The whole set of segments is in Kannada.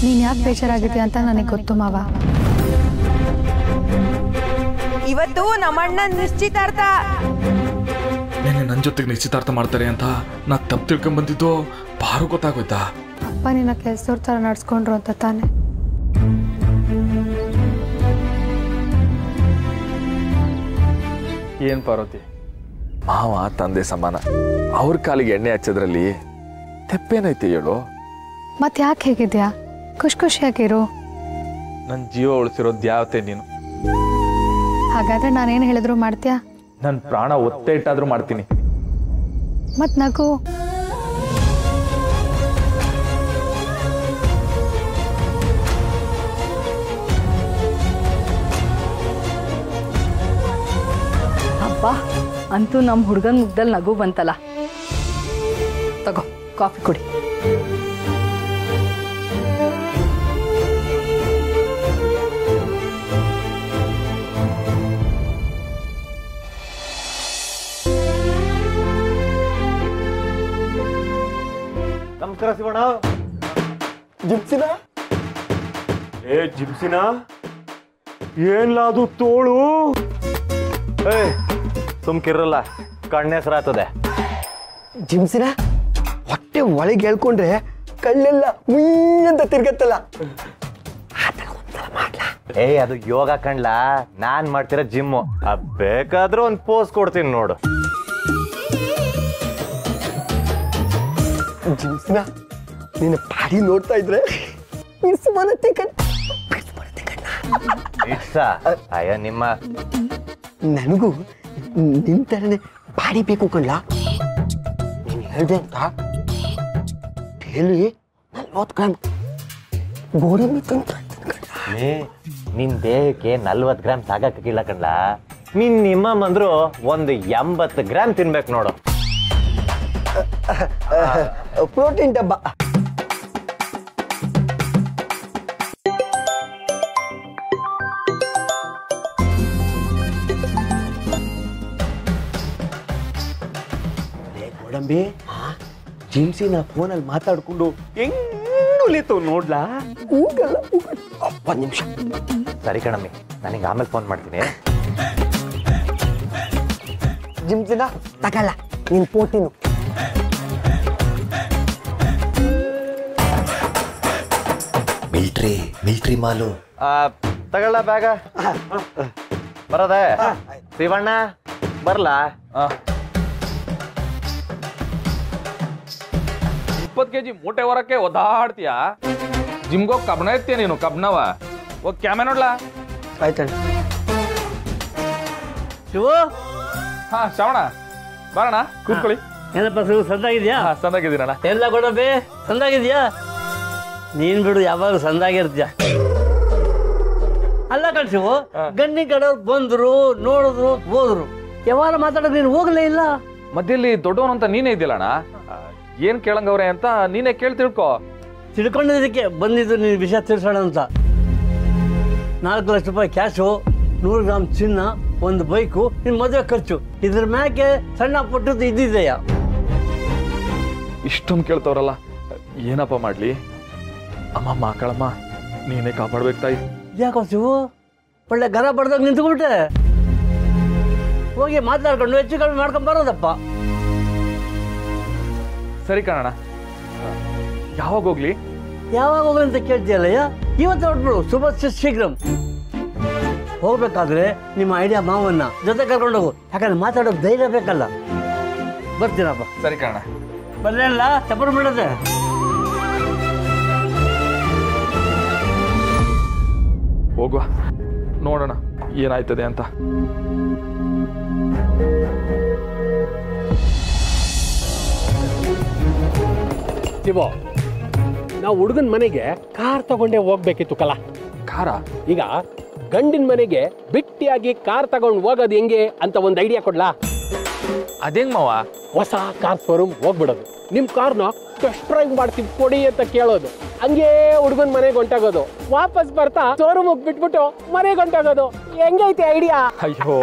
ನೀನು ಯಾಕೆ ಬೇಜಾರಾಗಿದ್ದೀಯ ಅಂತ ನನಗೆ ಗೊತ್ತು ಮಾವ. ಇವತ್ತು ನಮ್ಮಣ್ಣನ ನಿಶ್ಚಿತಾರ್ಥ. ನನ್ನ ಜೊತೆಗೆ ನಿಶ್ಚಿತಾರ್ಥ ಮಾಡ್ತಾರೆ ಅಂತ ನಾ ತಪ್ಪು ತಿಳ್ಕೊಂಡ್ ಬಂದಿದ್ದು ಬಾರು ಗೊತ್ತಾಗೋಯ್ತಾ? ಅಪ್ಪ ನಿನ್ನ ಕೆಲಸದವ್ರ ಥರ ನಡ್ಸ್ಕೊಂಡ್ರು ಅಂತ ತಾನೆ. ಏನ್ ಪಾರ್ವತಿ, ಮಾವ ತಂದೆ ಸಮಾನ, ಅವ್ರ ಕಾಲಿಗೆ ಎಣ್ಣೆ ಹಚ್ಚೋದ್ರಲ್ಲಿ ತೆಪ್ಪೇನೈತಿ ಹೇಳು? ಮತ್ತೆ ಯಾಕೆ ಹೇಗಿದ್ಯಾ? ಖುಷಿಯಾಗಿರು. ನನ್ನ ಜೀವ ಉಳಿಸಿರೋದು ಯಾವತ್ತೆ ನೀನು. ಹಾಗಾದ್ರೆ ನಾನೇನು ಹೇಳಿದ್ರು ಮಾಡ್ತೀಯಾ? ನನ್ನ ಪ್ರಾಣ ಒತ್ತೆ ಇಟ್ಟಾದ್ರೂ ಮಾಡ್ತೀನಿ. ಮತ್ ನಗು. ಅಬ್ಬಾ, ಅಂತೂ ನಮ್ಮ ಹುಡುಗನ ಮುಗ್ದಲ್ಲಿ ನಗು ಬಂತಲ್ಲ. ತಗೋ ಕಾಫಿ ಕುಡಿ. ನಮಸ್ಕಾರ ಶಿವಣ್ಣ. ಜಿಪ್ಸಿನ ಜಿಪ್ಸಿನ ಏನ್ಲಾದು ತೋಳು? ಸುಮ್ಕಿರಲ್ಲ, ಕಣ್ಣೆಸರಾತದೆ. ಜಿಮ್ಸಿನ ಹೊಟ್ಟೆ ಒಳಗೆ ಹೇಳ್ಕೊಂಡ್ರೆ ಕಳ್ಳೆಲ್ಲ ಉಯ್ ಅಂತ ತಿರ್ಗತ್ತಲ್ಲ. ಅದು ಯೋಗ ಕಣ್ಲ, ನಾನ್ ಮಾಡ್ತಿರೋ ಜಿಮ್ಮು. ಬೇಕಾದ್ರೂ ಒಂದ್ ಪೋಸ್ ಕೊಡ್ತೀನಿ ನೋಡು. ಜಿಮ್ಸಿನ ನೀನು ಬಾಡಿ ನೋಡ್ತಾ ಇದ್ರೆ ಅಯ್ಯ ನಿಮ್ಮ ನನಗೂ ನಿನ್ ತರನೇ ಬಾಡಿ ಬೇಕು ಕಣ್ಲ. ನೀನು ಹೇಳ್ದೆ ಅಂತ ಡೈಲಿ 40 ಗ್ರಾಮ್ ಗೋಡಂಬಿ ನಿನ್ ದೇಹಕ್ಕೆ 40 ಗ್ರಾಮ್ ಸಾಕಾಗಿಲ್ಲ ಕಣ್ಲ. ನಿಮ್ಮ ಅಂದ್ರು ಒಂದು 80 ಗ್ರಾಮ್ ತಿನ್ಬೇಕು ನೋಡು. ಪ್ರೋಟೀನ್ ಡಬ್ಬ. ಗೋಡಂಬಿ, ಜಿಮ್ಸಿನ ಫೋನಲ್ಲಿ ಮಾತಾಡ್ಕೊಂಡು ಹೆಂಗುಲಿತು ನೋಡ್ಲಾ? ಒಂದ್ ನಿಮಿಷ. ಸರಿ ಕಣಮ್ಮಿ, ನನಗೆ ಆಮೇಲೆ ಫೋನ್ ಮಾಡ್ತೀನಿ. ಜಿಮ್ಸಿನ ತಗಲ್ಲ ನಿನ್ ಪ್ರೋಟೀನು. ಮಿಲ್ಟ್ರಿ ಮಾಲು ತಗೊಳ್ಳ ಬ್ಯಾಗ. ಬರೋದೆ ಶಿವಣ್ಣ? ಬರ್ಲಾ? 20 kg ಮೂಟೆ ಹೊರಕ್ಕೆ ಒದಾಡ್ತೀಯ. ಜಿಮ್ಗೋ ಕಬ್ಣ ಇರ್ತೀಯ ನೀನು, ಕಬ್ಣವ ಹೋಗಿ ಕ್ಯಾಮೆ ನೋಡ್ಲಾ? ಆಯ್ತಣ್ಣ. ಶಿವು, ಹಾ ಶ್ರವಣ ಬರೋಣ, ಕೂತ್ಕೊಳ್ಳಿ. ಏನಪ್ಪ ಶಿವು, ಸಂದಾಗಿದ್ಯಾ? ಸಂದಾಗಿದ್ದೀನಣ್ಣ. ಎಲ್ಲ ಕೊಡಬೇ, ಸಂದಾಗಿದ್ಯಾ? ನೀನ್ ಬಿಡು, ಯಾವಾಗ ಸಂದಾಗಿರ್ತೀಯ. ಅಲ್ಲ ಕಳ್ಸಿವು, ಗಂಡಿ ಕಡೆಯವ್ರು ಬಂದ್ರು, ನೋಡಿದ್ರು, ಹೋದ್ರು. ಯಾವಾಗ ಮಾತಾಡೋದು ನೀನು ಹೋಗ್ಲೇ ಇಲ್ಲ. ಮಧ್ಯದಲ್ಲಿ ದೊಡ್ಡವನು ಅಂತ ನೀನೇ ಇದೆಯಲ್ಲಣ್ಣ, ಏನ್ ಕೇಳಂಗವ್ರೆ ಅಂತ ನೀನೇ ಕೇಳಿ ತಿಳ್ಕೊ. ತಿಳ್ಕೊಂಡಿದ್ದಕ್ಕೆ ಬಂದಿದ್ದು ನೀನು ವಿಷಯ ತಿಳಿಸೋಣ ಅಂತ. 4 ಲಕ್ಷ ರೂಪಾಯಿ ಕ್ಯಾಶು, 100 ಗ್ರಾಮ್ ಚಿನ್ನ, ಒಂದು ಬೈಕು, ನಿನ್ ಮದುವೆ ಖರ್ಚು. ಇದ್ರ ಮ್ಯಾಕೆ ಸಣ್ಣ ಪುಟ್ಟದ್ದು ಇದ್ದಿದೆಯ. ಇಷ್ಟೊಂದು ಕೇಳ್ತವ್ರಲ್ಲ, ಏನಪ್ಪ ಮಾಡ್ಲಿ? ಅಮ್ಮಮ್ಮ ಕಳಮ್ಮ, ನೀನೇ ಕಾಪಾಡ್ಬೇಕು ತಾಯಿ. ಯಾಕೋ ಶಿವು, ಒಳ್ಳೆ ಗರ ಬಡ್ದಾಗ ನಿಂತ್ಕೊಂಡ್ಬಿಟ್ಟೆ. ಹೋಗಿ ಮಾತಾಡ್ಕೊಂಡು ಹೆಚ್ಚು ಕಡಿಮೆ ಮಾಡ್ಕೊಂಡ್ ಬರೋದಪ್ಪ. ಸರಿ ಕಣಣ್ಣ, ಯಾವಾಗ ಹೋಗ್ಲಿ? ಯಾವಾಗ ಹೋಗ್ಲಿ ಅಂತ ಕೇಳ್ತೀಯಲ್ಲಯ್ಯ? ಇವತ್ತು ಹೊರಟ್ಬಿಡು, ಶುಭ ಶೀಘ್ರಂ. ಹೋಗ್ಬೇಕಾದ್ರೆ ನಿಮ್ಮ ಐಡಿಯಾ ಮಾವನ್ನ ಜೊತೆ ಕರ್ಕೊಂಡೋಗು, ಯಾಕಂದ್ರೆ ಮಾತಾಡೋಕೆ ಧೈರ್ಯ ಬೇಕಲ್ಲ. ಬರ್ತೀನಪ್ಪ. ಸರಿ ಕಣ, ಬರ್ಲಿಲ್ಲ ಚಪ್ಪರ್ ಬಿಡದೆ. ಹೋಗುವ, ನೋಡೋಣ ಏನಾಯ್ತದೆ ಅಂತ. ಶಿವು, ನಾವು ಹುಡುಗನ ಮನೆಗೆ ಕಾರ್ ತಗೊಂಡೇ ಹೋಗ್ಬೇಕಿತ್ತು ಕಲ. ಕಾರ? ಈಗ ಗಂಡಿನ ಮನೆಗೆ ಬಿಟ್ಟಿಯಾಗಿ ಕಾರ್ ತಗೊಂಡು ಹೋಗೋದು ಹೆಂಗೆ ಅಂತ ಒಂದು ಐಡಿಯಾ ಕೊಡ್ಲಾ? ಅದೇಂಗ್ ಮಾವ? ಹೊಸ ಕಾರ್ ಶೋರೂಮ್ ಹೋಗ್ಬಿಡೋದು, ನಿಮ್ ಕಾರ್ನ ಟೆಸ್ಟ್ ಡ್ರೈವ್ ಮಾಡ್ತೀವಿ ಕೊಡಿ ಅಂತ ಕೇಳೋದು, ಹಂಗೇ ಹುಡುಗನ ಮನೆಗೆ ಹೊಂಟಾಗೋದು, ವಾಪಸ್ ಬರ್ತಾ ಶೋರೂಮ್ ಬಿಟ್ಬಿಟ್ಟು ಮನೆಗೆ ಹೊಂಟಾಗೋದು. ಹೆಂಗೈತೆ ಐಡಿಯಾ? ಅಯ್ಯೋ,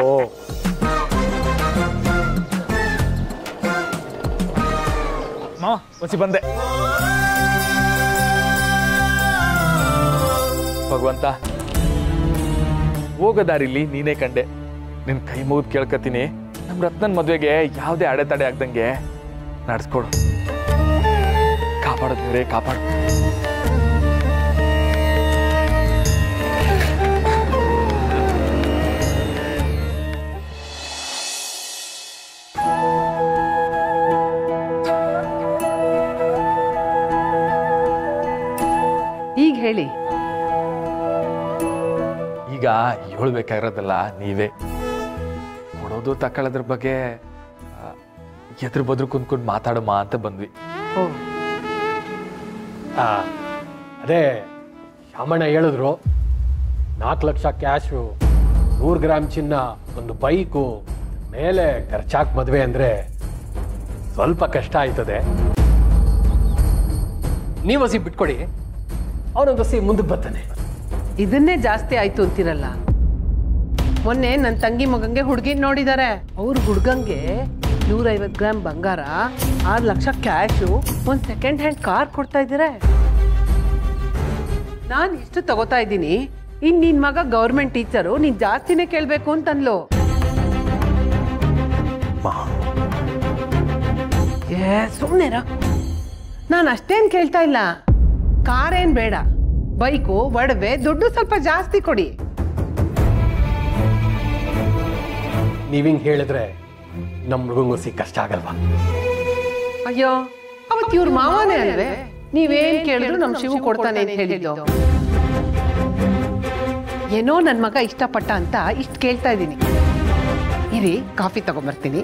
ಮಾವ ಹೊಸಿ ಬಂದೆ. ಭಗವಂತ, ಹೋಗೋ ದಾರಿಲಿ ನೀನೇ ಕಂಡೆ. ನಿನ್ ಕೈ ಮುಗಿದು ಕೇಳ್ಕತೀನಿ, ನಮ್ಮ ರತ್ನನ್ ಮದುವೆಗೆ ಯಾವುದೇ ಅಡೆತಡೆ ಆಗ್ದಂಗೆ ನಡೆಸ್ಕೊಡು. ಕಾಪಾಡು ದೇವ್ರೇ, ಕಾಪಾಡು. ಈಗ ಹೇಳಿ. ಈಗ ಹೇಳ್ಬೇಕಾಗಿರೋದಲ್ಲ ನೀವೇ. ಕೊಡೋದು ತಕೊಳ್ಳೋದ್ರ ಬಗ್ಗೆ ಎದುರು ಬದ್ರು ಕುಂದ್ಕೊಂಡು ಮಾತಾಡಮ್ಮ ಅಂತ ಬಂದ್ವಿ. ಅದೇ ಶಾಮಣ್ಣ ಹೇಳಿದ್ರು 4 ಲಕ್ಷ ಕ್ಯಾಶು, 100 ಗ್ರಾಮ್ ಚಿನ್ನ, ಒಂದು ಬೈಕು, ಮೇಲೆ ಖರ್ಚಾಕ್ ಮದುವೆ ಅಂದ್ರೆ ಸ್ವಲ್ಪ ಕಷ್ಟ ಆಯ್ತದೆ. ನೀವು ಹಸಿ ಬಿಟ್ಕೊಡಿ, ಅವನೊಂದು ಹಸಿ ಮುಂದಕ್ಕೆ ಬರ್ತಾನೆ. ಇದನ್ನೇ ಜಾಸ್ತಿ ಆಯ್ತು ಅಂತಿರಲ್ಲ. ಮೊನ್ನೆ ನನ್ನ ತಂಗಿ ಮಗಂಗೆ ಹುಡುಗಿ ನೋಡಿದ್ದಾರೆ. ಅವ್ರ ಹುಡುಗಂಗೆ 150 ಗ್ರಾಮ್ ಬಂಗಾರ, 6 ಲಕ್ಷ ಕ್ಯಾಶು, ಒಂದು ಸೆಕೆಂಡ್ ಹ್ಯಾಂಡ್ ಕಾರ್ ಕೊಡ್ತಾ ಇದ್ದೀರಾ. ನಾನು ಇಷ್ಟು ತಗೋತಾ ಇದ್ದೀನಿ, ಇನ್ ನಿನ್ ಮಗ ಗೌರ್ಮೆಂಟ್ ಟೀಚರು, ನೀನ್ ಜಾಸ್ತಿನೇ ಕೇಳ್ಬೇಕು ಅಂತನ್ಲು. ಸುಮ್ಮನೆರ, ನಾನು ಅಷ್ಟೇನ್ ಕೇಳ್ತಾ ಇಲ್ಲ. ಕಾರೇನ್ ಬೇಡ, ಬೈಕು, ಒಡವೆ, ದುಡ್ಡು ಸ್ವಲ್ಪ ಜಾಸ್ತಿ ಕೊಡಿ. ನೀವಿಂಗ್ ಹೇಳಿದ್ರೆ ನಮ್ಮ ಹುಡುಗಂಗೂ ಕಷ್ಟ ಆಗಲ್ವಾ? ಅಯ್ಯೋ, ಅವತ್ತು ಇವ್ರ ಮಾವನೇ ಅಲ್ವೇ, ನೀವೇನ್ ಕೇಳಿದ್ರು ನಮ್ ಶಿವು ಕೊಡ್ತಾನೆ ಅಂತ ಹೇಳಿದ್ದು. ಏನೋ ನನ್ ಮಗ ಇಷ್ಟಪಟ್ಟ ಅಂತ ಇಷ್ಟು ಕೇಳ್ತಾ ಇದ್ದೀನಿ. ಇರಿ, ಕಾಫಿ ತಗೊಂಬರ್ತೀನಿ.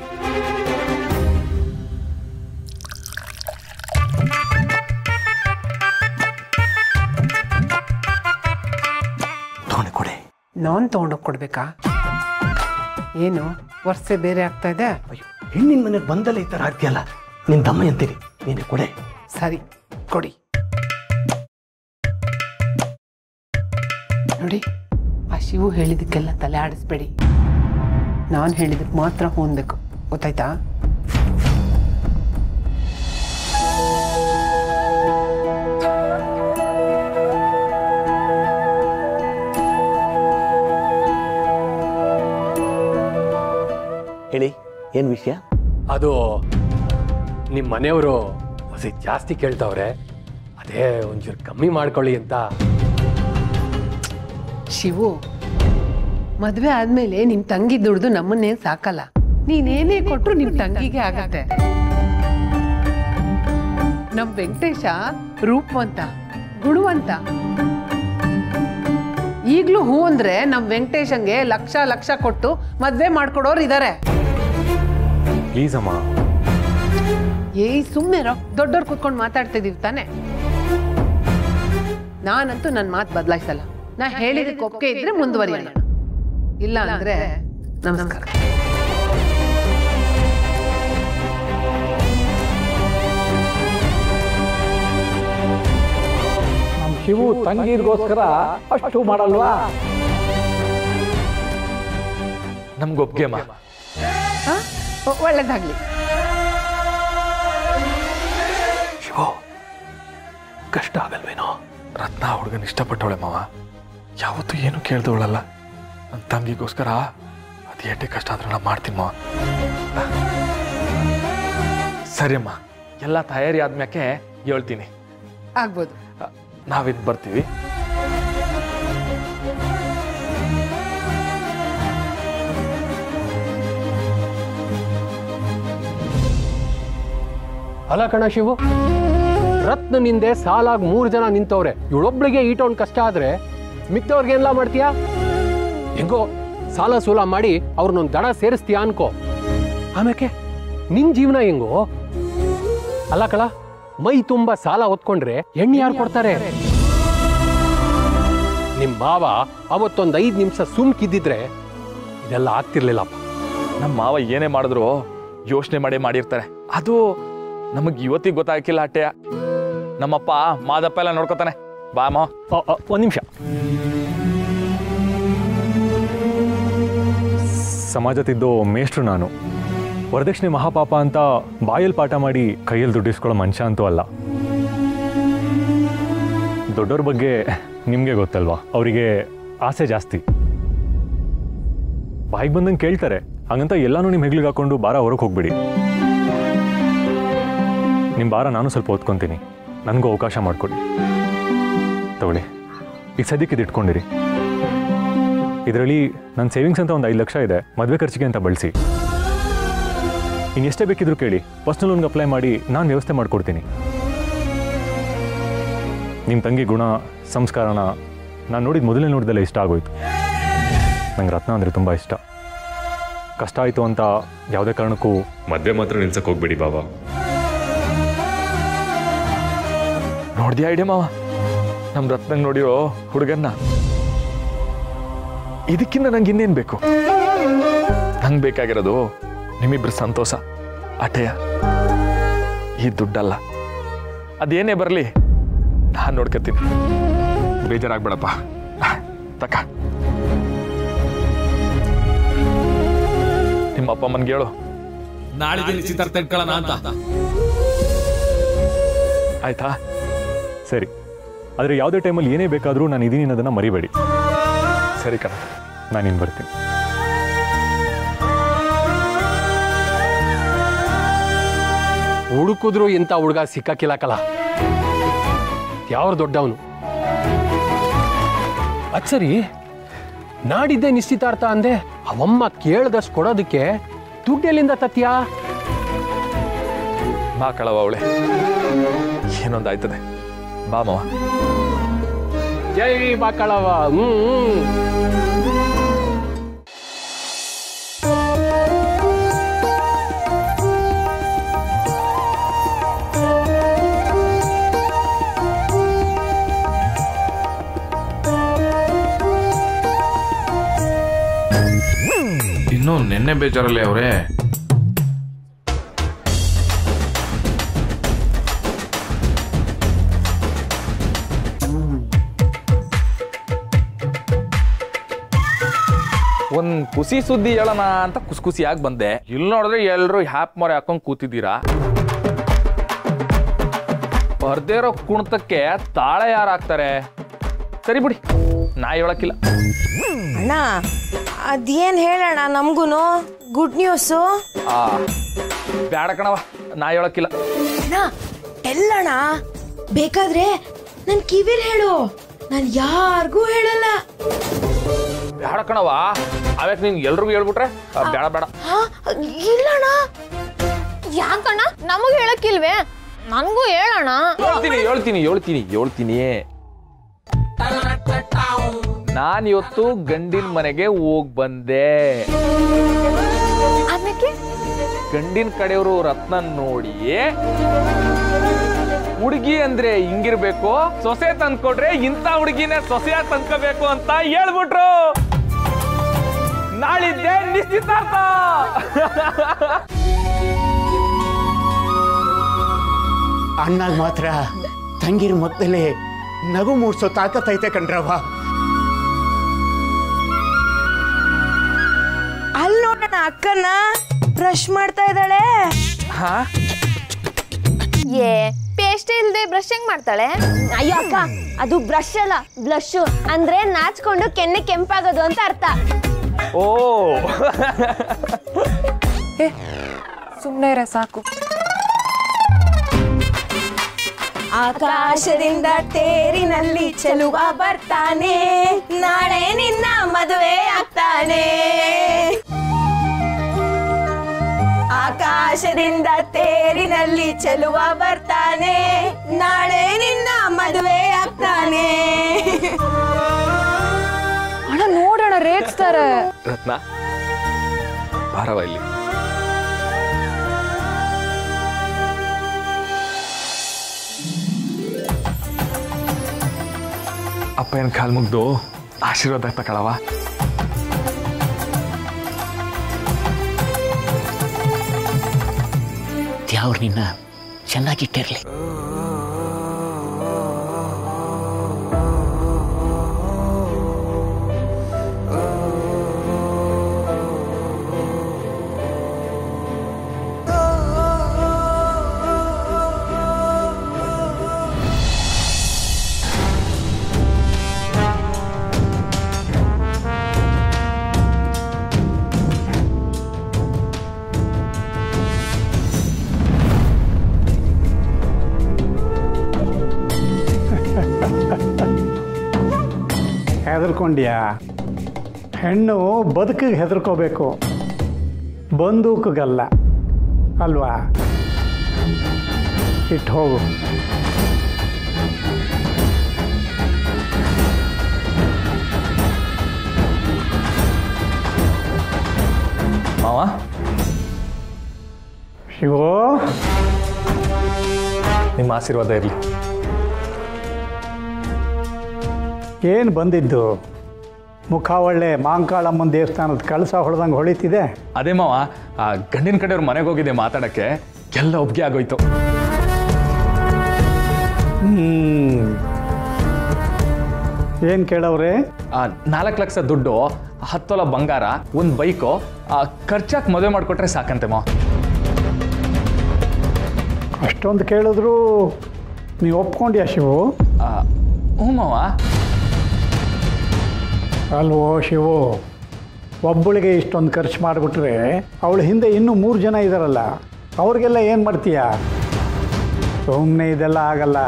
ನಾನ್ ತಗೊಂಡೋಗಿ ಕೊಡ್ಬೇಕಾ? ಏನು ವರ್ಷೆ ಬೇರೆ ಆಗ್ತಾ ಇದೆ? ಹೆಣ್ಣಿನ ಮನೆಗೆ ಬಂದಲ್ಲ ಈ ತರ ಆಗ್ತಿಯಲ್ಲ, ನಿನ್ ತಮ್ಮ ಅಂತೀರಿ, ನೀನೆ ಕೊಡೆ. ಸರಿ, ಕೊಡಿ. ನೋಡಿ, ಆ ಶಿವು ಹೇಳಿದಕ್ಕೆಲ್ಲ ತಲೆ ಆಡಿಸ್ಬೇಡಿ. ನಾನು ಹೇಳಿದಕ್ಕೆ ಮಾತ್ರ ಹೊಂದಬೇಕು, ಗೊತ್ತಾಯ್ತಾ? ಹೇಳಿ, ಏನ್ ವಿಷಯ? ಅದು ನಿಮ್ಮ ಮನೆಯವರು ಹಸಿ ಜಾಸ್ತಿ ಕೇಳ್ತಾವ್ರೆ, ಅದೇ ಒಂಚೂರು ಕಮ್ಮಿ ಮಾಡ್ಕೊಳ್ಳಿ ಅಂತ. ಶಿವು, ಮದ್ವೆ ಆದ್ಮೇಲೆ ನಿಮ್ ತಂಗಿ ದುಡ್ದು ನಮ್ಮನ್ನೇನ್ ಸಾಕಲ್ಲ. ನೀನೇನೇ ಕೊಟ್ರು ನಿಮ್ ತಂಗಿಗೆ ಆಗತ್ತೆ. ನಮ್ ವೆಂಕಟೇಶ ರೂಪವಂತ, ಗುಣವಂತ. ಈಗ್ಲೂ ಹೂ ಅಂದ್ರೆ ನಮ್ ವೆಂಕಟೇಶಂಗೆ ಲಕ್ಷ ಲಕ್ಷ ಕೊಟ್ಟು ಮದ್ವೆ ಮಾಡ್ಕೊಡೋರು ಇದಾರೆ. ಪ್ಲೀಸ್ ಅಮ್ಮ. ಸುಮ್ನೆ ದೊಡ್ಡವ್ರು ಕೂತ್ಕೊಂಡು ಮಾತಾಡ್ತಿದೀವಿ ತಾನೆ. ನಾನಂತೂ ನನ್ನ ಮಾತು ಬದಲಾಯಿಸಲ್ಲ. ನಾ ಹೇಳಿದಕ್ಕೆ ಒಪ್ಪಿಗೆ ಇದ್ರೆ ಮುಂದುವರಿಯೋಣ, ಇಲ್ಲ ಅಂದ್ರೆ ನಮಸ್ಕಾರ. ನಮ್ಮ ಶಿವು ತಂಗಿರ್ಗೋಸ್ಕರ ಅಷ್ಟು ಮಾಡಲ್ವಾ? ನಮ್ಗೊಪ್ಗೆ ಅಮ್ಮ. ಒಳ್ಳೇದಾಗ್ಲಿ. ಶಿವು, ಕಷ್ಟ ಆಗಲ್ವೇನೋ? ರತ್ನ ಹುಡುಗನ ಇಷ್ಟಪಟ್ಟವಳೆ ಮಾವ, ಯಾವತ್ತೂ ಏನು ಕೇಳ್ದವಳಲ್ಲ. ನನ್ನ ತಂಗಿಗೋಸ್ಕರ ಅದು ಏಟೆ ಕಷ್ಟ ಆದ್ರೂ ನಾ ಮಾಡ್ತೀನಿ ಮಾವ. ಸರಿ ಅಮ್ಮ, ಎಲ್ಲ ತಯಾರಿ ಆದ್ಮ್ಯಾಕೆ ಹೇಳ್ತೀನಿ. ಆಗ್ಬೋದು. ನಾವಿದ್ ಬರ್ತೀವಿ. ಅಲ್ಲ ಕಣ ಶಿವು, ರತ್ನ ನಿಂದೆ ಸಾಲಾಗಿ 3 ಜನ ನಿಂತವ್ರೆ. ಇವಳೊಬ್ಳಿಗೆ ಈಟೊಂದು ಕಷ್ಟ ಆದ್ರೆ ಮಿಕ್ಕವ್ರಿಗೆಲ್ಲ ಮಾಡ್ತೀಯಾ? ಹೆಂಗೋ ಸಾಲ ಸೂಲ ಮಾಡಿ ಅವ್ರನ್ನೊಂದು ದಡ ಸೇರಿಸ್ತೀಯಾ ಅನ್ಕೋ. ಆಮೇಲೆ ನಿನ್ ಜೀವನ ಹೆಂಗೋ? ಅಲ್ಲ ಕಳ, ಮೈ ತುಂಬ ಸಾಲ ಹೊತ್ಕೊಂಡ್ರೆ ಎಣ್ಣೆ ಯಾರು ಕೊಡ್ತಾರೆ? ನಿಮ್ ಮಾವ ಅವತ್ತೊಂದು 5 ನಿಮಿಷ ಸುಮ್ಕಿದ್ದಿದ್ರೆ ಇದೆಲ್ಲ ಆಗ್ತಿರ್ಲಿಲ್ಲಪ್ಪ. ನಮ್ಮ ಮಾವ ಏನೇ ಮಾಡಿದ್ರು ಯೋಚನೆ ಮಾಡಿರ್ತಾರೆ. ಅದು ನಮಗೆ ಇವತ್ತಿಗೆ ಗೊತ್ತಾಗಿಲ್ಲ ಅಟ್ಟೆಯ. ನಮ್ಮಪ್ಪ ಮಾದಪ್ಪ ಎಲ್ಲ ನೋಡ್ಕೊತಾನೆ. ಬಾ ಮಾವ. ಒಂದು ನಿಮಿಷ. ಸಮಾಜ ತಿದ್ದೋ ಮೇಷ್ಟ್ರು ನಾನು. ವರದಕ್ಷಿಣೆ ಮಹಾಪಾಪ ಅಂತ ಬಾಯಲ್ಲಿ ಪಾಠ ಮಾಡಿ ಕೈಯಲ್ಲಿ ದುಡ್ಡಿಸ್ಕೊಳ್ಳೋ ಮನುಷ್ಯ ಅಂತೂ ಅಲ್ಲ. ದೊಡ್ಡವ್ರ ಬಗ್ಗೆ ನಿಮಗೆ ಗೊತ್ತಲ್ವಾ, ಅವರಿಗೆ ಆಸೆ ಜಾಸ್ತಿ. ಬಾಯಿಗೆ ಬಂದಂಗೆ ಕೇಳ್ತಾರೆ. ಹಾಗಂತ ಎಲ್ಲನೂ ನಿಮ್ಮ ಹೆಗ್ಲಿಗೆ ಹಾಕೊಂಡು ಭಾರ ಹೊರಗೆ ಹೋಗ್ಬಿಡಿ. ನಿಮ್ಮ ಭಾರ ನಾನು ಸ್ವಲ್ಪ ಓದ್ಕೊತೀನಿ. ನನಗೂ ಅವಕಾಶ ಮಾಡಿಕೊಡಿ. ತಗೊಳ್ಳಿ, ಈಗ ಸದ್ಯಕ್ಕೆ ಇದು ಇಟ್ಕೊಂಡಿರಿ. ಇದರಲ್ಲಿ ನನ್ನ ಸೇವಿಂಗ್ಸ್ ಅಂತ ಒಂದು 5 ಲಕ್ಷ ಇದೆ, ಮದುವೆ ಖರ್ಚಿಗೆ ಅಂತ ಬಳಸಿ. ಇನ್ನು ಎಷ್ಟೇ ಬೇಕಿದ್ರು ಕೇಳಿ, ಪರ್ಸ್ನಲ್ ಲೋನ್ಗೆ ಅಪ್ಲೈ ಮಾಡಿ ನಾನು ವ್ಯವಸ್ಥೆ ಮಾಡಿಕೊಡ್ತೀನಿ. ನಿಮ್ಮ ತಂಗಿ ಗುಣ ಸಂಸ್ಕಾರನ ನಾನು ನೋಡಿದ ಮೊದಲೇ ನೋಡಿದೆಲ್ಲ ಇಷ್ಟ ಆಗೋಯ್ತು. ನಂಗೆ ರತ್ನ ಅಂದರೆ ತುಂಬ ಇಷ್ಟ. ಕಷ್ಟ ಆಯಿತು ಅಂತ ಯಾವುದೇ ಕಾರಣಕ್ಕೂ ಮದುವೆ ಮಾತ್ರ ನಿಲ್ಸಕ್ಕೆ ಹೋಗ್ಬೇಡಿ ಬಾಬಾ. ನೋಡ್ದ್ಯಾ ಐಡಿಯಾ ಮಾವ, ನಮ್ಮ ರತ್ನಂಗೆ ನೋಡಿರೋ ಹುಡುಗನ್ನ. ಇದಕ್ಕಿಂತ ನಂಗೆ ಇನ್ನೇನು ಬೇಕು? ನಂಗೆ ಬೇಕಾಗಿರೋದು ನಿಮ್ಮಿಬ್ರು ಸಂತೋಷ ಅಟೆಯ, ಈ ದುಡ್ಡಲ್ಲ. ಅದೇನೇ ಬರಲಿ ನಾನು ನೋಡ್ಕೊತೀನಿ. ಬೇಜಾರಾಗ್ಬೇಡಪ್ಪ. ತಕ್ಕ ನಿಮ್ಮ ಅಪ್ಪ ಅಮ್ಮನ್ಗೆ ಹೇಳು, ನಾಳೆ ನಿಶ್ಚಿತಾರ್ಥ ಇಟ್ಕೊಳ್ಳೋಣ ಅಂತ. ಆಯ್ತಾ? ಸರಿ. ಆದರೆ ಯಾವುದೇ ಟೈಮಲ್ಲಿ ಏನೇ ಬೇಕಾದರೂ ನಾನು ಇದೀನಿ ಅನ್ನೋದನ್ನು ಮರಿಬೇಡಿ. ಸರಿ ಕಣ, ನಾನಿನ್ನು ಬರ್ತೀನಿ. ಹುಡುಕಿದ್ರು ಇಂಥ ಹುಡುಗ ಸಿಕ್ಕಾಕಿಲ್ಲಕಲ್ಲ. ಯಾವ ದೊಡ್ಡವನು. ಅದು ಸರಿ, ನಾಡಿದ್ದೆ ನಿಶ್ಚಿತಾರ್ಥ ಅಂದೆ. ಅವಮ್ಮ ಕೇಳ್ದಷ್ಟು ಕೊಡೋದಕ್ಕೆ ದುಡ್ಡೆಲ್ಲಿಂದ ತತ್ಯಾ? ಬಾ ಕಳವ ಅವಳೆ, ಏನೊಂದಾಯ್ತದೆ. ಬಾ ಮಾವ. ಜೈ ಬಾಕಳವ. ಇನ್ನು ನೆನ್ನೆ ಬೇಜಾರಲ್ಲೇ ಅವರೇ. ಒಂದ್ ಖುಷಿ ಸುದ್ದಿ ಹೇಳೋಣ ಅಂತ ಖುಷಿಯಾಗಿ ಬಂದೆ. ಇಲ್ಲಿ ನೋಡಿದ್ರೆ ಎಲ್ರು ಹ್ಯಾಪ್ ಮೊರೆ ಹಾಕೊಂಡ್ ಕೂತಿದ್ದೀರಾ. ಬರ್ದೇ ಇರೋ ಕುಣಿತಕ್ಕೆ ತಾಳೆ ಯಾರು ಹಾಕ್ತಾರೆ? ಸರಿ ಬಿಡಿ, ನಾ ಹೇಳಕ್ಕಿಲ್ಲ. ಅಣ್ಣ ಅದೇನ್ ಹೇಳೋಣ, ನಮ್ಗೂನು ಗುಡ್ ನ್ಯೂಸು. ಬ್ಯಾಡ ಕಣವ, ನಾ ಹೇಳಕ್ಕಿಲ್ಲ. ಅಣ್ಣ ಎಲ್ಲಣ್ಣ, ಬೇಕಾದ್ರೆ ನನ್ ಕಿವಿಲ್ ಹೇಳು, ನಾನ್ ಯಾರಿಗೂ ಹೇಳಲ್ಲ. ಬ್ಯಾಡ ಕಣವ, ಅವಕ್ಕೆ ನೀನ್ ಎಲ್ರಿಗೂ ಹೇಳ್ಬಿಟ್ರೆ ಬೇಡ ಬೇಡ. ಇಲ್ಲಣ್ಣ. ಯಾಕಣ್ಣ ನಮಗ್ ಹೇಳಕ್ಕಿಲ್ವೇ? ನನ್ಗೂ ಹೇಳೋಣ. ಹೇಳ್ತೀನಿ. ನಾನ್ ಇವತ್ತು ಗಂಡಿನ ಮನೆಗೆ ಹೋಗ್ ಬಂದೆ. ಗಂಡಿನ ಕಡೆಯವರು ರತ್ನ ನೋಡಿ, ಹುಡುಗಿ ಅಂದ್ರೆ ಹಿಂಗಿರ್ಬೇಕು, ಸೊಸೆ ತಂದ್ಕೊಡ್ರೆ ಇಂಥ ಹುಡುಗಿನೇ ಸೊಸೆಯಾಗಿ ತಂದ್ಕೋಬೇಕು ಅಂತ ಹೇಳ್ಬಿಟ್ರು. ನಾಳಿದ್ದೆ ನಿಶ್ಚಿತಾರ್ಥ. ಅಣ್ಣಾಗ ಮಾತ್ರ ತಂಗಿರ ಮೊದಲೇ ನಗು ಮೂಡ್ಸೋ ತಾಕತ್ತೈತೆ ಕಣ್ರವ. ಅಲ್ಲಿ ನೋಡೋಣ, ಅಕ್ಕನ ಬ್ರಷ್ ಮಾಡ್ತಾ ಇದ್ದಾಳೆ. ಏ ಪೇಸ್ಟ್ ಇಲ್ದೆ ಬ್ರಷ್ ಹೆಂಗ್ ಮಾಡ್ತಾಳೆ? ಅಯ್ಯೋ ಅಕ್ಕ, ಅದು ಬ್ರಷ್ ಅಲ್ಲ, ಬ್ಲಶ್ ಅಂದ್ರೆ ನಾಚ್ಕೊಂಡು ಕೆನ್ನೆ ಕೆಂಪಾಗೋದು ಅಂತ ಅರ್ಥ. ಓ ಸುಮ್ಮನೆ ಇರ ಸಾಕು. ಆಕಾಶದಿಂದ ತೇರಿನಲ್ಲಿ ಚೆಲುವ ಬರ್ತಾನೆ, ನಾಳೆ ನಿನ್ನ ಮದುವೆ ಆಗ್ತಾನೆ. ಆಕಾಶದಿಂದ ತೇರಿನಲ್ಲಿ ಚೆಲುವ ಬರ್ತಾನೆ, ನಾಳೆ ನಿನ್ನ ಮದುವೆ ಆಗ್ತಾನೆ. ಅಣ್ಣ ನೋಡೋಣ, ರೇಗಿಸ್ತಾರೆ. ರತ್ನ ಬಾರವ ಇಲ್ಲಿ. ಅಪ್ಪನ ಕಾಲ್ ಮುಗ್ದು ಆಶೀರ್ವಾದ ತಗೊಳವ. ದೇವ್ರು ನಿನ್ನ ಚೆನ್ನಾಗಿಟ್ಟಿರ್ಲಿ. ಹೆದರ್ಕೊಂಡ್ಯಾ? ಹೆಣ್ಣು ಬದುಕಿಗೆ ಹೆದರ್ಕೋಬೇಕು, ಬಂದೂಕಗಲ್ಲ ಅಲ್ವಾ? ಇಟ್ಟು ಹೋಗು. ಮಾವ ಶಿವೋ, ನಿಮ್ಮ ಆಶೀರ್ವಾದ ಇರಲಿ. ಏನು ಬಂದಿದ್ದು? ಮುಖ ಒಳ್ಳೆ ಮಾಂಕಾಳಮ್ಮನ ದೇವಸ್ಥಾನದ ಕಳಸ ಹೊಡೆದಂಗೆ ಹೊಳಿತಿದೆ. ಅದೇ ಮಾವ, ಆ ಗಂಡಿನ ಕಡೆಯವ್ರ ಮನೆಗೆ ಹೋಗಿದ್ದೆ ಮಾತಾಡೋಕ್ಕೆ, ಎಲ್ಲ ಒಪ್ಪಿಗೆ ಆಗೋಯ್ತು. ಏನು ಕೇಳವ್ರೆ? 4 ಲಕ್ಷ ದುಡ್ಡು, 10 ತೊಲ ಬಂಗಾರ, ಒಂದು ಬೈಕು, ಖರ್ಚಾಗಿ ಮದುವೆ ಮಾಡಿಕೊಟ್ರೆ ಸಾಕಂತೆ ಮಾವ. ಅಷ್ಟೊಂದು ಕೇಳಿದ್ರು ನೀವು ಒಪ್ಕೊಂಡ್ಯಾ ಶಿವು? ಹ್ಞೂ ಮಾವ. ಅಲ್ವೋ ಶಿವು, ಒಬ್ಬಳಿಗೆ ಇಷ್ಟೊಂದು ಖರ್ಚು ಮಾಡಿಬಿಟ್ರೆ ಅವಳ ಹಿಂದೆ ಇನ್ನೂ 3 ಜನ ಇದ್ದಾರಲ್ಲ, ಅವ್ರಿಗೆಲ್ಲ ಏನು ಮಾಡ್ತೀಯ? ಸುಮ್ಮನೆ ಇದೆಲ್ಲ ಆಗಲ್ಲ,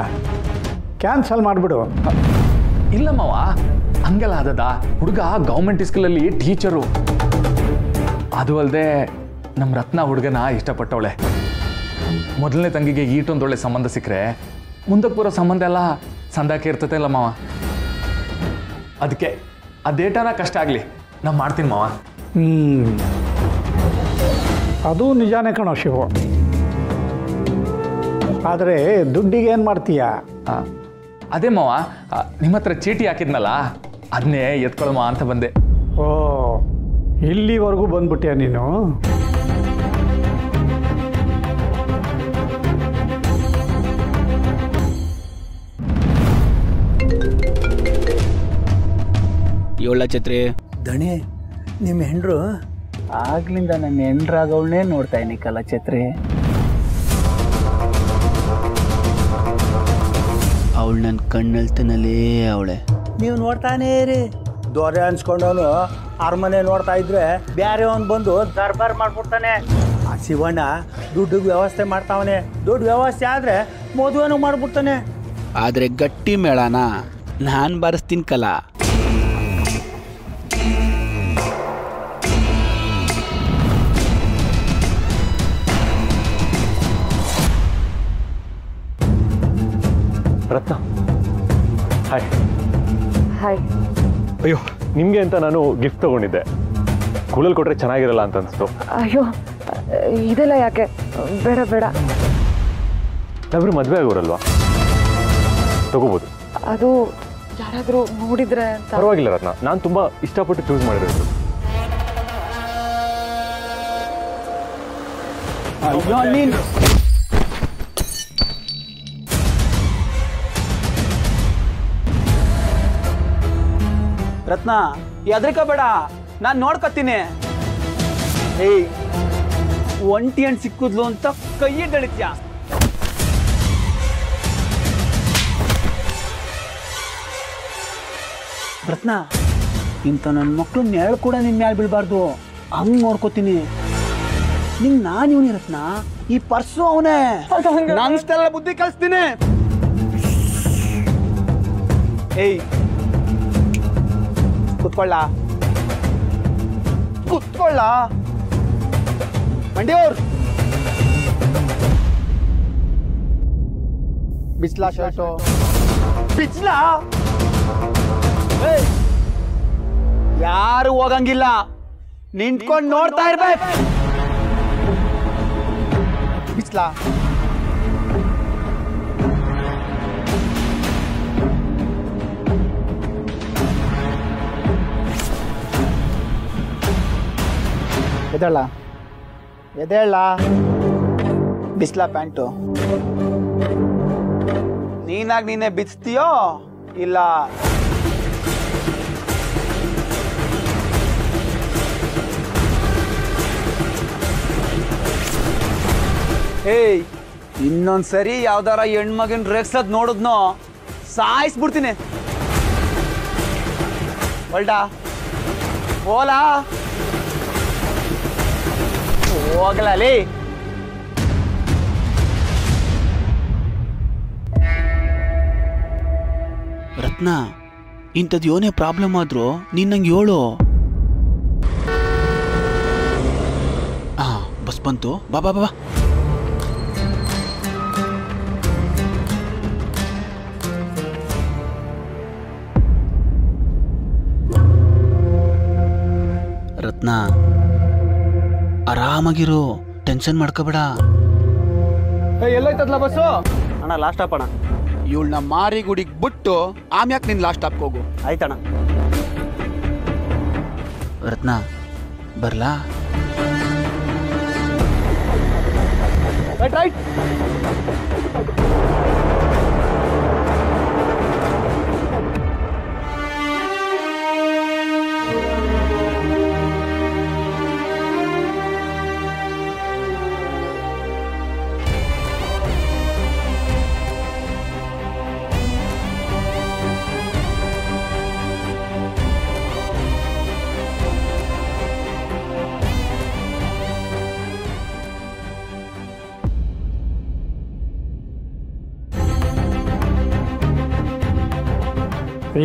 ಕ್ಯಾನ್ಸಲ್ ಮಾಡಿಬಿಡು. ಇಲ್ಲ ಮಾವ, ಹಂಗೆಲ್ಲ ಆದದ. ಹುಡುಗ ಗೌರ್ಮೆಂಟ್ ಸ್ಕೂಲಲ್ಲಿ ಟೀಚರು. ಅದು ಅಲ್ಲದೆ ನಮ್ಮ ರತ್ನ ಹುಡುಗನ ಇಷ್ಟಪಟ್ಟವಳೆ. ಮೊದಲನೇ ತಂಗಿಗೆ ಈಟೊಂದೊಳ್ಳೆ ಸಂಬಂಧ ಸಿಕ್ಕರೆ ಮುಂದಕ್ಕೆ ಬರೋ ಸಂಬಂಧ ಎಲ್ಲ ಸಂದಾಕೆ ಇರ್ತತೆ ಅಲ್ಲ ಮಾವ. ಅದಕ್ಕೆ ಆ ಡೇಟಾನ ಕಷ್ಟ ಆಗಲಿ, ನಾನು ಮಾಡ್ತೀನಿ ಮಾವ. ಅದು ನಿಜಾನೇ ಕಣೋ ಶಿವು. ಆದರೆ ದುಡ್ಡಿಗೆ ಏನು ಮಾಡ್ತೀಯ? ಅದೇ ಮಾವ, ನಿಮ್ಮ ಹತ್ರ ಚೀಟಿ ಹಾಕಿದ್ನಲ್ಲ, ಅದನ್ನೇ ಎತ್ಕೊಳಮ್ಮ ಅಂತ ಬಂದೆ. ಓ, ಇಲ್ಲಿವರೆಗೂ ಬಂದ್ಬಿಟ್ಯಾ ನೀನು? ಏಳ ಛತ್ರಿ ದಣಿ, ನಿಮ್ಮ ಹೆಂಡ್ರು ಆಗ್ಲಿಂದ ನನ್ನ ಹೆಂಡ್ರಾಗವಳನ್ನೇ ನೋಡ್ತಾ ಇನಿ ಕಲ ಛತ್ರಿ. ಅವಳು ನನ್ನ ಕಣ್ಣಲ್ತನಲ್ಲೇ ಅವಳೆ. ನೀವು ನೋಡ್ತಾನೇ ಇರಿ. ದೊರೆ ಅನ್ಸ್ಕೊಂಡವನು ಅರಮನೆ ನೋಡ್ತಾ ಇದ್ರೆ ಬ್ಯಾರೆ ಅವನು ಬಂದು ದರ್ಬಾರ್ ಮಾಡ್ಬಿಡ್ತಾನೆ. ಆ ಶಿವಣ್ಣ ದುಡ್ಡಿಗೆ ವ್ಯವಸ್ಥೆ ಮಾಡ್ತಾವನೆ. ದುಡ್ಡು ವ್ಯವಸ್ಥೆ ಆದ್ರೆ ಮದುವೆನೂ ಮಾಡ್ಬಿಡ್ತಾನೆ. ಆದ್ರೆ ಗಟ್ಟಿ ಮೇಳನ ನಾನು ಬಾರಿಸ್ತೀನಿ ಕಲ. ರತ್ನ, ಹಾಯ್. ಹಾಯ್. ಅಯ್ಯೋ, ನಿಮಗೆ ಅಂತ ನಾನು ಗಿಫ್ಟ್ ತೊಗೊಂಡಿದ್ದೆ. ಸ್ಕೂಲಲ್ಲಿ ಕೊಟ್ಟರೆ ಚೆನ್ನಾಗಿರಲ್ಲ ಅಂತ ಅನಿಸ್ತು. ಅಯ್ಯೋ, ಇದೆಲ್ಲ ಯಾಕೆ? ಬೇಡ ಬೇಡ. ನಾವಿಬ್ರು ಮದುವೆ ಆಗೋರಲ್ವಾ, ತಗೋಬೋದು. ಅದು ಯಾರಾದರೂ ನೋಡಿದ್ರೆ ಅಂತ. ಪರವಾಗಿಲ್ಲ ರತ್ನ, ನಾನು ತುಂಬ ಇಷ್ಟಪಟ್ಟು ಚೂಸ್ ಮಾಡಿರೋದು. ರತ್ನ, ಎದ್ರಿಕ ಬೇಡ, ನಾನು ನೋಡ್ಕೊತೀನಿ. ಏಯ್, ಒಂಟಿ ಹಣ್ಣು ಸಿಕ್ಕುದ್ಲು ಅಂತ ಕೈ ಎಳಿತ್ಯಾ? ರತ್ನ, ಇಂಥ ನನ್ನ ಮಕ್ಕಳು ನೆರಳು ಕೂಡ ನಿನ್ನ ಮ್ಯಾಲೆ ಬೀಳಬಾರ್ದು. ಹಂಗೆ ನೋಡ್ಕೋತೀನಿ. ನಿಂಗೆ ನಾನು ಇವನಿ ರತ್ನ, ಈ ಪರ್ಸು ಅವನೇ. ನಾನಿಷ್ಟೆಲ್ಲ ಬುದ್ಧಿ ಕಲಿಸ್ತೀನಿ. ಏಯ್, ಕುತ್ಕೊಳ್ಳ ಕುತ್ಕೊಳ್ಳ ಮಂಡಿಯವ್ರು. ಬಿಚ್ಲಾ ಶರ್ಟು? ಬಿಚ್ಲಾ? ಯಾರು ಹೋಗಂಗಿಲ್ಲ, ನಿಂತ್ಕೊಂಡು ನೋಡ್ತಾ ಇರ್ಬೇಕು. ಬಿಚ್ಲಾ? ಎದೇಳ ಎದೇಳ. ಬಿಸ್ಲಾ ಪ್ಯಾಂಟು? ನೀನಾಗಿ ನೀನೇ ಬಿಚ್ತೀಯೋ ಇಲ್ಲ ಏಯ್, ಇನ್ನೊಂದ್ಸರಿ ಯಾವ್ದಾರ ಹೆಣ್ಮಗನ್ ರೇಗ್ಸದ್ ನೋಡಿದ್ನೋ ಸಾಯಿಸ್ಬಿಡ್ತೀನಿ. ಹೊಲ್ಡಾ ಓಲಾ ಹೋಗ್ಲೇ. ರತ್ನ, ಇಂಥದ್ದು ಏನೇ ಪ್ರಾಬ್ಲಮ್ ಆದ್ರೂ ನೀನು ನಂಗೆ ಹೇಳು. ಹಾಂ ಬಸ್ ಬಂತು, ಬಾ ಬಾ ಬಾ. ರತ್ನ ಆರಾಮಾಗಿರು, ಟೆನ್ಷನ್ ಮಾಡ್ಕೋಬೇಡ. ಎಲ್ಲೋಯ್ತದ್ಲ ಬಸ್ಸು? ಅಣ್ಣ ಲಾಸ್ಟ್ ಸ್ಟಾಪ್ ಅಣ್ಣ. ಇವಳನ್ನ ಮಾರಿಗುಡಿಗೆ ಬಿಟ್ಟು ಆಮ್ಯಾಕೆ ನೀನು ಲಾಸ್ಟ್ ಸ್ಟಾಪ್ಗೆ ಹೋಗು. ಆಯ್ತಣ್ಣ. ರತ್ನ ಬರ್ಲಾ? ರೈಟ್.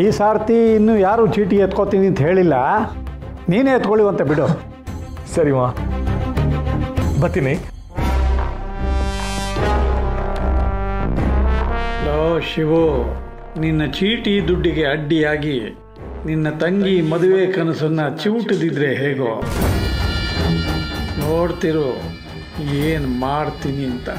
ಈ ಸಾರ್ತಿ ಇನ್ನೂ ಯಾರು ಚೀಟಿ ಎತ್ಕೋತೀನಿ ಅಂತ ಹೇಳಿಲ್ಲ, ನೀನೇ ಎತ್ಕೊಳ್ಳಿವಂತೆ ಬಿಡು. ಸರಿಮಾ, ಬರ್ತೀನಿ. ಲೋ ಶಿವು, ನಿನ್ನ ಚೀಟಿ ದುಡ್ಡಿಗೆ ಅಡ್ಡಿಯಾಗಿ ನಿನ್ನ ತಂಗಿ ಮದುವೆ ಕನಸನ್ನು ಚಿವುಟದಿದ್ರೆ ಹೇಗೋ ನೋಡ್ತಿರು ಏನು ಮಾಡ್ತೀನಿ ಅಂತ.